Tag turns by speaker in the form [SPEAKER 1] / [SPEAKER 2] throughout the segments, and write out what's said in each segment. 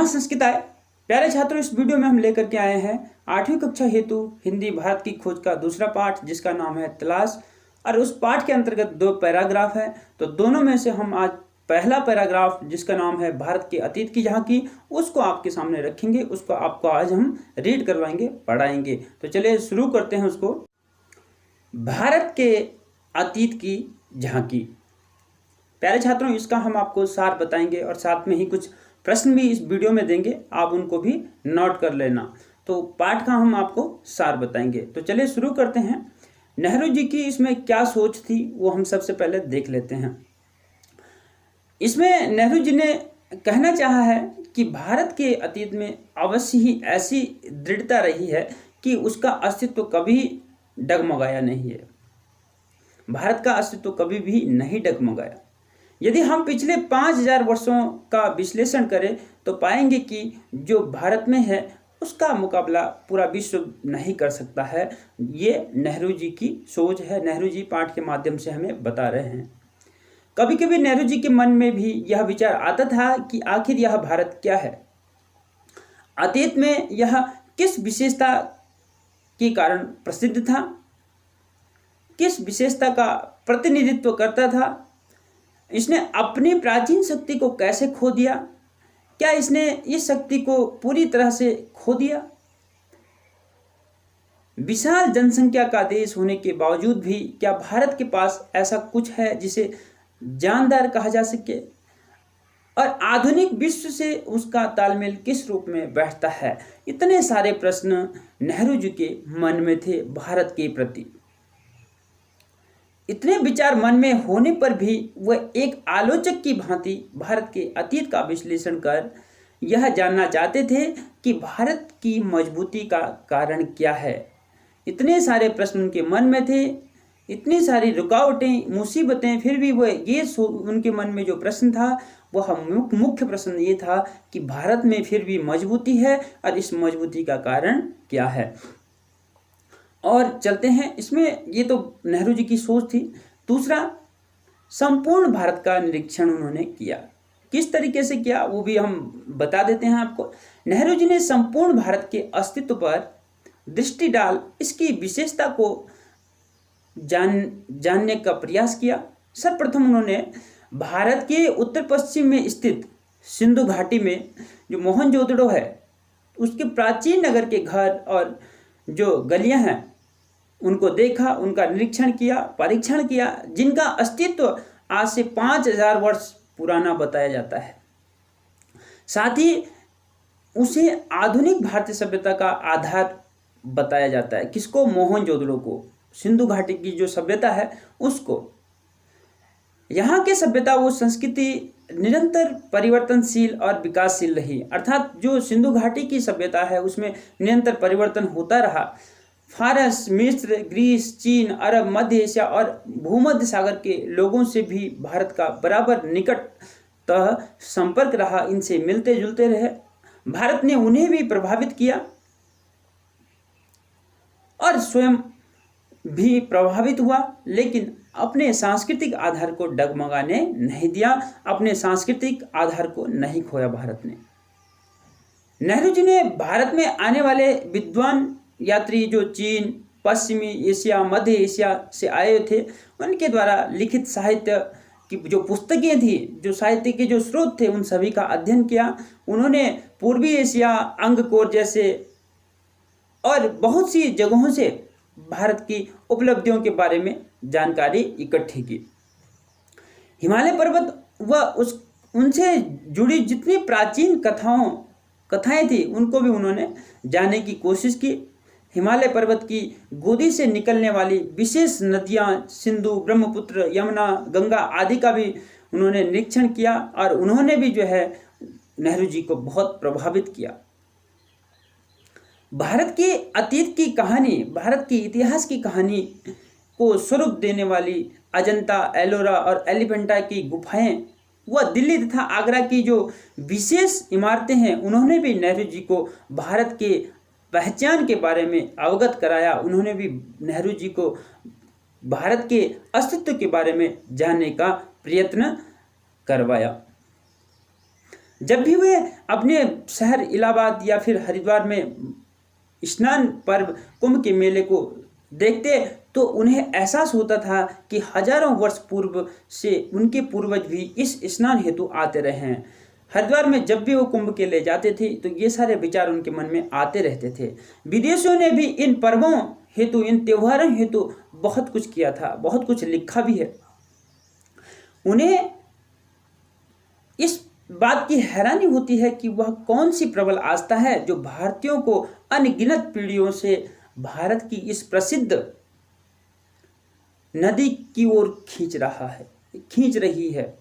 [SPEAKER 1] नमः संस्कृताय। प्यारे छात्रों, इस वीडियो में हम लेकर के आए हैं 8वीं कक्षा हेतु हिंदी भारत की खोज का दूसरा पाठ, जिसका नाम है तलाश। और उस पाठ के अंतर्गत 2 पैराग्राफ है। तो दोनों में से हम आज पहला पैराग्राफ, जिसका नाम है भारत के अतीत की झांकी, उसको आपके सामने रखेंगे। उसको आपको आज हम रीड करवाएंगे, पढ़ाएंगे। तो चलिए शुरू करते हैं उसको। भारत के अतीत की झांकी। प्यारे छात्रों, इसका हम आपको सार बताएंगे और साथ में ही कुछ प्रश्न भी इस वीडियो में देंगे, आप उनको भी नोट कर लेना। तो पाठ का हम आपको सार बताएंगे। तो चलिए शुरू करते हैं। नेहरू जी की इसमें क्या सोच थी, वो हम सबसे पहले देख लेते हैं। इसमें नेहरू जी ने कहना चाहा है कि भारत के अतीत में अवश्य ही ऐसी दृढ़ता रही है कि उसका अस्तित्व कभी डगमगाया नहीं है। भारत का अस्तित्व कभी भी नहीं डगमगाया। यदि हम पिछले 5000 वर्षों का विश्लेषण करें तो पाएंगे कि जो भारत में है उसका मुकाबला पूरा विश्व नहीं कर सकता है। ये नेहरू जी की सोच है। नेहरू जी पाठ के माध्यम से हमें बता रहे हैं। कभी कभी नेहरू जी के मन में भी यह विचार आता था कि आखिर यह भारत क्या है, अतीत में यह किस विशेषता के कारण प्रसिद्ध था, किस विशेषता का प्रतिनिधित्व करता था, इसने अपनी प्राचीन शक्ति को कैसे खो दिया, क्या इसने इस शक्ति को पूरी तरह से खो दिया। विशाल जनसंख्या का देश होने के बावजूद भी क्या भारत के पास ऐसा कुछ है जिसे जानदार कहा जा सके, और आधुनिक विश्व से उसका तालमेल किस रूप में बैठता है। इतने सारे प्रश्न नेहरू जी के मन में थे भारत के प्रति। इतने विचार मन में होने पर भी वह एक आलोचक की भांति भारत के अतीत का विश्लेषण कर यह जानना चाहते थे कि भारत की मजबूती का कारण क्या है। इतने सारे प्रश्न उनके मन में थे, इतनी सारी रुकावटें, मुसीबतें, फिर भी वह उनके मन में जो प्रश्न था वह मुख्य प्रश्न ये था कि भारत में फिर भी मजबूती है और इस मजबूती का कारण क्या है। और चलते हैं इसमें। ये तो नेहरू जी की सोच थी। दूसरा, संपूर्ण भारत का निरीक्षण उन्होंने किया। किस तरीके से किया वो भी हम बता देते हैं आपको। नेहरू जी ने संपूर्ण भारत के अस्तित्व पर दृष्टि डाल इसकी विशेषता को जानने का प्रयास किया। सर्वप्रथम उन्होंने भारत के उत्तर पश्चिम में स्थित सिंधु घाटी में जो मोहनजोदड़ो है उसके प्राचीन नगर के घर और जो गलियां हैं उनको देखा, उनका निरीक्षण किया, परीक्षण किया, जिनका अस्तित्व आज से 5000 वर्ष पुराना बताया जाता है। साथ ही उसे आधुनिक भारतीय सभ्यता का आधार बताया जाता है। किसको? मोहनजोदड़ो को, सिंधु घाटी की जो सभ्यता है उसको। यहाँ की सभ्यता, वो संस्कृति निरंतर परिवर्तनशील और विकासशील रही। अर्थात जो सिंधु घाटी की सभ्यता है उसमें निरंतर परिवर्तन होता रहा। फारस, मिस्र, ग्रीस, चीन, अरब, मध्य एशिया और भूमध्य सागर के लोगों से भी भारत का बराबर निकटतः संपर्क रहा। इनसे मिलते जुलते रहे। भारत ने उन्हें भी प्रभावित किया और स्वयं भी प्रभावित हुआ, लेकिन अपने सांस्कृतिक आधार को डगमगाने नहीं दिया। अपने सांस्कृतिक आधार को नहीं खोया भारत ने। नेहरू जी ने भारत में आने वाले विद्वान यात्री जो चीन, पश्चिमी एशिया, मध्य एशिया से आए थे, उनके द्वारा लिखित साहित्य की जो पुस्तकें थी, जो साहित्य के जो स्रोत थे, उन सभी का अध्ययन किया। उन्होंने पूर्वी एशिया, अंगकोर जैसे और बहुत सी जगहों से भारत की उपलब्धियों के बारे में जानकारी इकट्ठी की। हिमालय पर्वत व उनसे जुड़ी जितनी प्राचीन कथाएं थी उनको भी उन्होंने जानने की कोशिश की। हिमालय पर्वत की गोदी से निकलने वाली विशेष नदियां सिंधु, ब्रह्मपुत्र, यमुना, गंगा आदि का भी उन्होंने निरीक्षण किया और उन्होंने भी जो है नेहरू जी को बहुत प्रभावित किया। भारत के अतीत की कहानी, भारत के इतिहास की कहानी को स्वरूप देने वाली अजंता, एलोरा और एलिफेंटा की गुफाएं व दिल्ली तथा आगरा की जो विशेष इमारतें हैं, उन्होंने भी नेहरू जी को भारत के पहचान के बारे में अवगत कराया। उन्होंने भी नेहरू जी को भारत के अस्तित्व के बारे में जानने का प्रयत्न करवाया। जब भी वे अपने शहर इलाहाबाद या फिर हरिद्वार में स्नान पर्व कुंभ के मेले को देखते तो उन्हें एहसास होता था कि हजारों वर्ष पूर्व से उनके पूर्वज भी इस स्नान हेतु आते रहे हैं। हरिद्वार में जब भी वो कुंभ के लिए जाते थे तो ये सारे विचार उनके मन में आते रहते थे। विदेशियों ने भी इन पर्वों हेतु, इन त्योहारों हेतु बहुत कुछ किया था, बहुत कुछ लिखा भी है। उन्हें इस बात की हैरानी होती है कि वह कौन सी प्रबल आस्था है जो भारतीयों को अनगिनत पीढ़ियों से भारत की इस प्रसिद्ध नदी की ओर खींच रही है।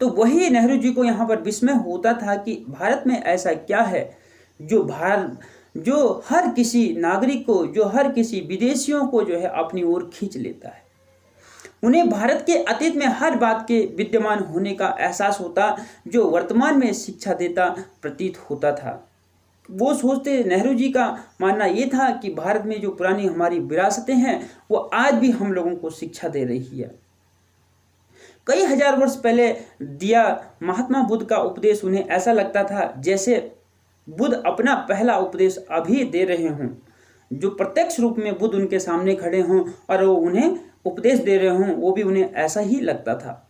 [SPEAKER 1] तो वही नेहरू जी को यहाँ पर विस्मय होता था कि भारत में ऐसा क्या है जो हर किसी नागरिक को, जो हर किसी विदेशियों को जो है अपनी ओर खींच लेता है। उन्हें भारत के अतीत में हर बात के विद्यमान होने का एहसास होता जो वर्तमान में शिक्षा देता प्रतीत होता था। वो सोचते, नेहरू जी का मानना ये था कि भारत में जो पुरानी हमारी विरासतें हैं वो आज भी हम लोगों को शिक्षा दे रही है। कई हजार वर्ष पहले दिया महात्मा बुद्ध का उपदेश उन्हें ऐसा लगता था जैसे बुद्ध अपना पहला उपदेश अभी दे रहे हों, जो प्रत्यक्ष रूप में बुद्ध उनके सामने खड़े हों और वो उन्हें उपदेश दे रहे हों, वो भी उन्हें ऐसा ही लगता था।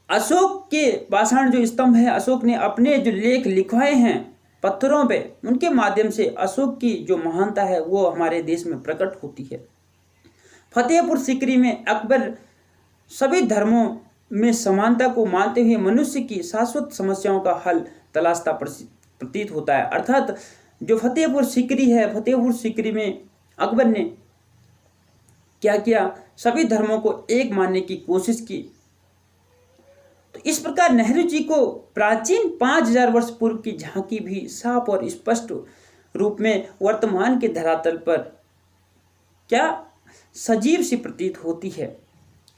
[SPEAKER 1] अशोक के पाषाण जो स्तंभ है, अशोक ने अपने जो लेख लिखवाए हैं पत्थरों पे, उनके माध्यम से अशोक की जो महानता है वो हमारे देश में प्रकट होती है। फतेहपुर सीकरी में अकबर सभी धर्मों में समानता को मानते हुए मनुष्य की शाश्वत समस्याओं का हल तलाशता प्रतीत होता है। अर्थात जो फतेहपुर सीकरी है, फतेहपुर सीकरी में अकबर ने क्या किया, सभी धर्मों को एक मानने की कोशिश की। तो इस प्रकार नेहरू जी को प्राचीन 5000 वर्ष पूर्व की झांकी भी साफ और स्पष्ट रूप में वर्तमान के धरातल पर क्या सजीव सी प्रतीत होती है।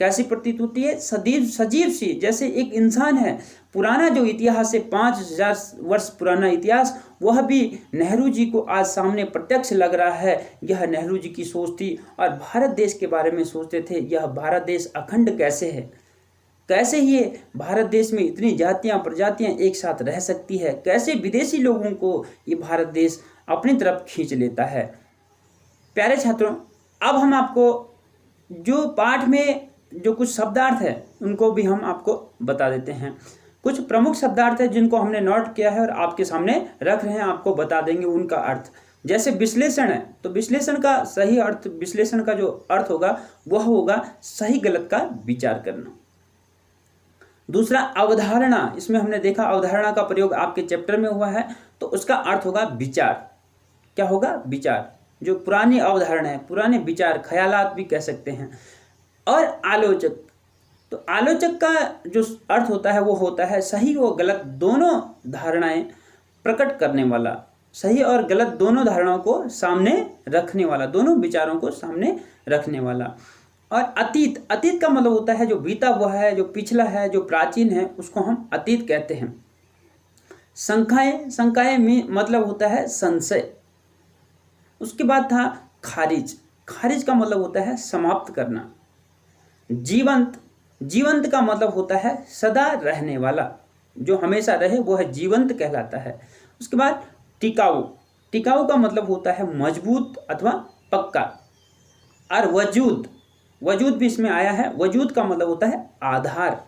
[SPEAKER 1] कैसी प्रतीत होती है? सजीव सी, जैसे एक इंसान है। पुराना जो इतिहास है, 5000 वर्ष पुराना इतिहास, वह भी नेहरू जी को आज सामने प्रत्यक्ष लग रहा है। यह नेहरू जी की सोच थी और भारत देश के बारे में सोचते थे, यह भारत देश अखंड कैसे है, कैसे ये भारत देश में इतनी जातियां प्रजातियां एक साथ रह सकती है, कैसे विदेशी लोगों को ये भारत देश अपनी तरफ खींच लेता है। प्यारे छात्रों, अब हम आपको जो पाठ में जो कुछ शब्दार्थ है उनको भी हम आपको बता देते हैं। कुछ प्रमुख शब्दार्थ है जिनको हमने नोट किया है और आपके सामने रख रहे हैं, आपको बता देंगे उनका अर्थ। जैसे विश्लेषण है, तो विश्लेषण का सही अर्थ, विश्लेषण का जो अर्थ होगा वह होगा सही गलत का विचार करना। दूसरा अवधारणा, इसमें हमने देखा अवधारणा का प्रयोग आपके चैप्टर में हुआ है, तो उसका अर्थ होगा विचार। क्या होगा? विचार। जो पुरानी अवधारणा है, पुराने विचार, ख्यालात भी कह सकते हैं। और आलोचक, तो आलोचक का जो अर्थ होता है वो होता है सही व गलत दोनों धारणाएं प्रकट करने वाला, सही और गलत दोनों धारणाओं को सामने रखने वाला, दोनों विचारों को सामने रखने वाला। और अतीत, अतीत का मतलब होता है जो बीता हुआ है, जो पिछला है, जो प्राचीन है, उसको हम अतीत कहते हैं। शंकाएं, शंकाएं में मतलब होता है संशय। उसके बाद था खारिज, खारिज का मतलब होता है समाप्त करना। जीवंत, जीवंत का मतलब होता है सदा रहने वाला, जो हमेशा रहे वो है जीवंत कहलाता है। उसके बाद टिकाऊ, टिकाऊ का मतलब होता है मजबूत अथवा पक्का। और वजूद, वजूद भी इसमें आया है, वजूद का मतलब होता है आधार।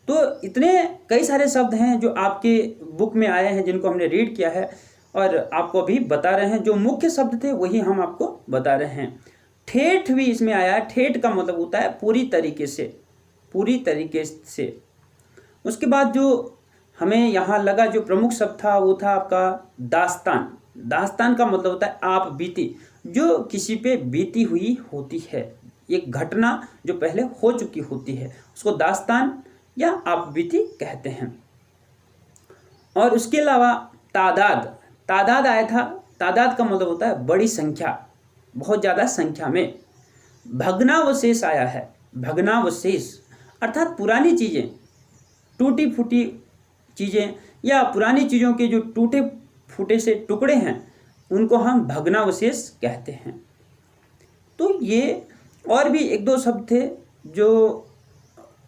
[SPEAKER 1] तो इतने कई सारे शब्द हैं जो आपके बुक में आए हैं, जिनको हमने रीड किया है और आपको अभी बता रहे हैं। जो मुख्य शब्द थे वही हम आपको बता रहे हैं। ठेठ भी इसमें आया है, ठेठ का मतलब होता है पूरी तरीके से, पूरी तरीके से। उसके बाद जो हमें यहाँ लगा जो प्रमुख शब्द था वो था आपका दास्तान। दास्तान का मतलब होता है आप बीती, जो किसी पे बीती हुई होती है, एक घटना जो पहले हो चुकी होती है, उसको दास्तान या आप बीती कहते हैं। और उसके अलावा तादाद, तादाद आया था, तादाद का मतलब होता है बड़ी संख्या, बहुत ज़्यादा संख्या में। भग्नावशेष आया है, भग्नावशेष अर्थात पुरानी चीज़ें, टूटी फूटी चीज़ें या पुरानी चीज़ों के जो टूटे फूटे से टुकड़े हैं उनको हम भग्नावशेष कहते हैं। तो ये और भी एक दो शब्द थे जो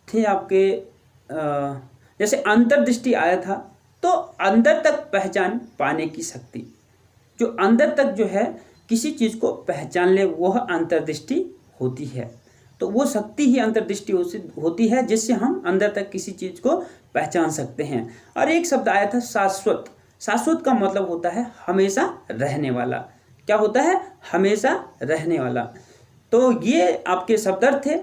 [SPEAKER 1] थे आपके जैसे अंतर्दृष्टि आया था, तो अंदर तक पहचान पाने की शक्ति, जो अंदर तक जो है किसी चीज़ को पहचान ले, वह अंतर्दृष्टि होती है। तो वो शक्ति ही अंतर्दृष्टि होती है, जिससे हम अंदर तक किसी चीज़ को पहचान सकते हैं। और एक शब्द आया था शाश्वत। शाश्वत का मतलब होता है हमेशा रहने वाला। क्या होता है? हमेशा रहने वाला। तो ये आपके शब्दार्थ थे।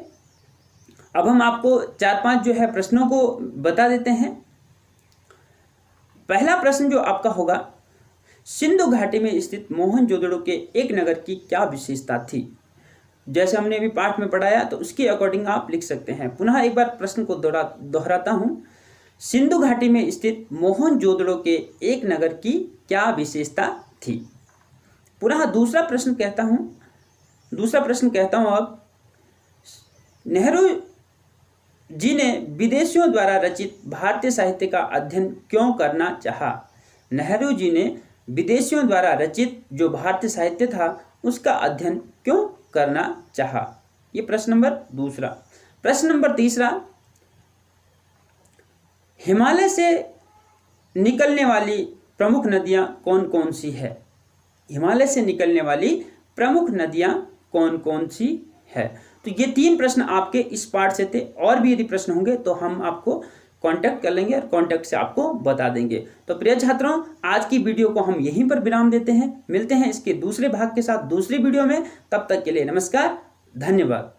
[SPEAKER 1] अब हम आपको 4-5 जो है प्रश्नों को बता देते हैं। पहला प्रश्न जो आपका होगा, सिंधु घाटी में स्थित मोहनजोदड़ो के एक नगर की क्या विशेषता थी? जैसे हमने अभी पाठ में पढ़ाया, तो उसके अकॉर्डिंग आप लिख सकते हैं। पुनः एक बार प्रश्न को दोहराता हूँ। सिंधु घाटी में स्थित मोहनजोदड़ो के एक नगर की क्या विशेषता थी? पुनः दूसरा प्रश्न कहता हूँ अब, नेहरू जी ने विदेशियों द्वारा रचित भारतीय साहित्य का अध्ययन क्यों करना चाहा? नेहरू जी ने विदेशियों द्वारा रचित जो भारतीय साहित्य था उसका अध्ययन क्यों करना चाहा? ये प्रश्न नंबर दूसरा। प्रश्न नंबर तीसरा, हिमालय से निकलने वाली प्रमुख नदियां कौन कौन सी है? हिमालय से निकलने वाली प्रमुख नदियां कौन कौन सी है? तो ये 3 प्रश्न आपके इस पाठ से थे। और भी यदि प्रश्न होंगे तो हम आपको कांटेक्ट कर लेंगे और कांटेक्ट से आपको बता देंगे। तो प्रिय छात्रों, आज की वीडियो को हम यहीं पर विराम देते हैं। मिलते हैं इसके दूसरे भाग के साथ दूसरी वीडियो में। तब तक के लिए नमस्कार, धन्यवाद।